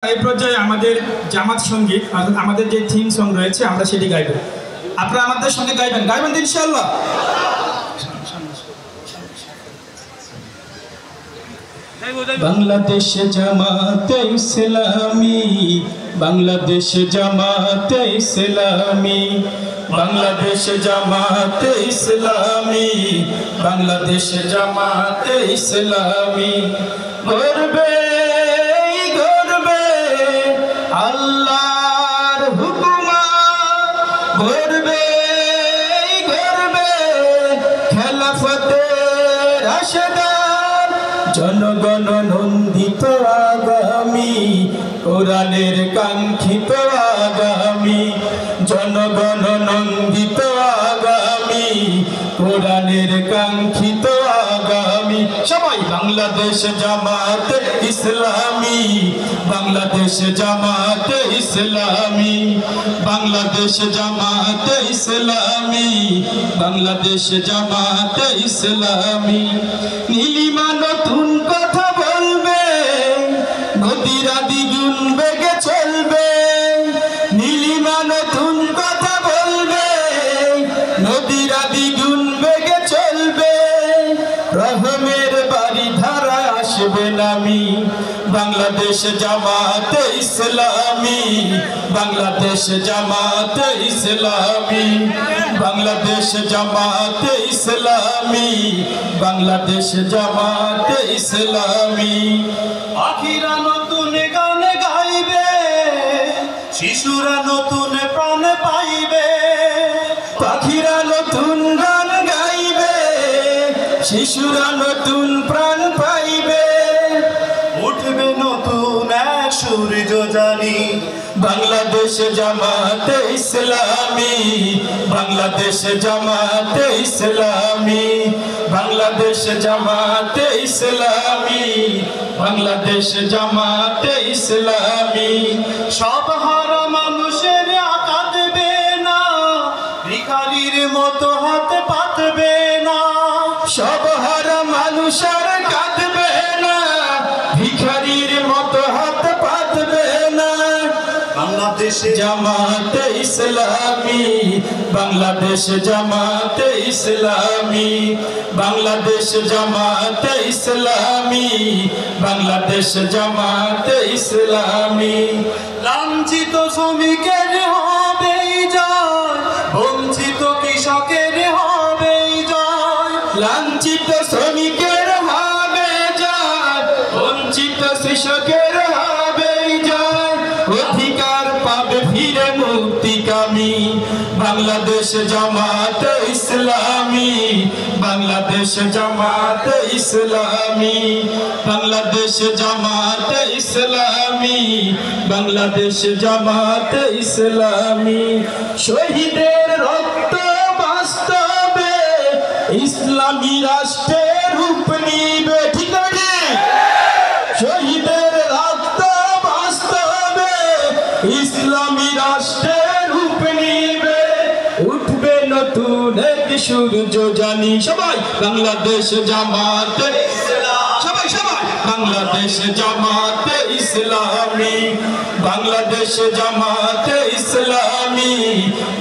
এই পর্যায়ে আমাদের জামাত সঙ্গীত আমাদের যে থিম সং রয়েছে আমরা সেটি গাইব। আপনারা আমাদের সঙ্গে গাইবেন তো ইনশাআল্লাহ। বাংলাদেশ জামাতে ইসলামী, বাংলাদেশ জামাতে ইসলামী, বাংলাদেশ জামাতে ইসলামী, বাংলাদেশ জামাতে ইসলামী। গর্বে গর্বে আল্লাহর হুকুমা, গর্বে গর্বে খেলাফতে রাশেদার, জনগণ নন্দিত আগামী, কোরআনের কাঙ্ক্ষিত আগামী, জনগণ নন্দিত আগামী, কোরআনের কাঙ্ক্ষিত আগামী। সবাই বাংলাদেশ জামাতে ইসলামী, বাংলাদেশ জামাতে ইসলামী, বাংলাদেশ জামাতে ইসলামী, বাংলাদেশ জামাতে ইসলামী। নীলিমা নতুন কথা বলবে, নদীরা দ্বিগুণ বেগে চলবে, নীলিমা নতুন কথা বলবে, নদীরা দ্বিগুণ বেগে চলবে, রহমের বাড়ি ধারা আসবে নামি। বাংলাদেশ জামাতে ইসলামী, বাংলাদেশ জামাতে ইসলামী, বাংলাদেশ জামাতে ইসলামী, বাংলাদেশ জামাতে ইসলামী। পাখিরা নতুন গান গাইবে, শিশুরা নতুন প্রাণ পাইবে, পাখিরা নতুন গান গাইবে, শিশুরা নতুন প্রাণ পাইবে, উঠবে নতুন এক সূর্য জানি। বাংলাদেশ জামাতে ইসলামী, বাংলাদেশ জামাতে ইসলামী, বাংলাদেশ জামাতে ইসলামী, বাংলাদেশ জামাতে ইসলামী। সব হারা মানুষের কাঁদবে না, ভিখারির মতো হাত পাতবে না, সব হারা মানুষ আর কাঁদবে না, ভিখারির মতো হাত পাতবে না। বাংলাদেশ জামাতে ইসলামী, বাংলাদেশ জামাতে ইসলামী, বাংলাদেশ জামাতে ইসলামী, বাংলাদেশ জামাতে ইসলামী। লাঞ্ছিত শ্রমিকের হবে জয়, বঞ্চিত কৃষকের হবে জয়, লাঞ্ছিত শ্রমিকের হবে জয়, বঞ্চিত কৃষকের হবে জয়, অধিকার পাবে ফিরে মুক্তিকামী। বাংলাদেশ জামাতে ইসলামী, বাংলাদেশ জামাতে ইসলামী, বাংলাদেশ জামাতে ইসলামী, বাংলাদেশ জামাতে ইসলামী। শহীদের রক্ত বাস্তবে ইসলামী রাষ্ট্রের রূপ নিবে। ঠিক আছে, শহীদের রক্ত বাস্তবে ইসলামী রাষ্ট্রের রূপ নিবে, উঠবে নতুন এক সূর্য জানি। সবাই বাংলাদেশ জামাতে ইসলামী, সবাই সবাই বাংলাদেশ জামাতে ইসলামী, বাংলাদেশ জামাতে ইসলামী,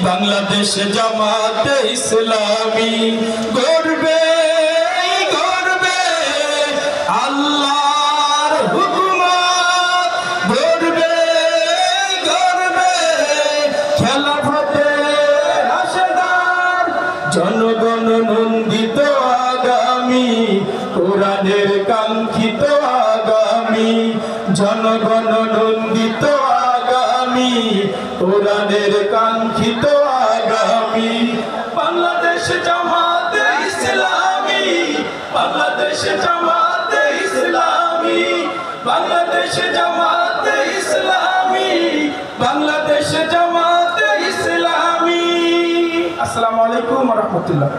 বাংলাদেশ জামাতে ইসলামী। গর্বে গর্বে আল্লাহর হুকুমত, গর্বে গর্বে খেলাফতে রাশেদার, জনগণ নন্দিত আগামী, কোরআনের কাঙ্ক্ষিত আগামী, জনগণ নন্দিত আগামী, কোরআনের কাঙ্ক্ষিত আগামী। বাংলাদেশ জামাতে ইসলামী, বাংলাদেশ জামাতে ইসলামী, বাংলাদেশ জামাতে ইসলামী, বাংলাদেশ জামাতে ইসলামী। আসসালামু আলাইকুম ওয়া রাহমাতুল্লাহ।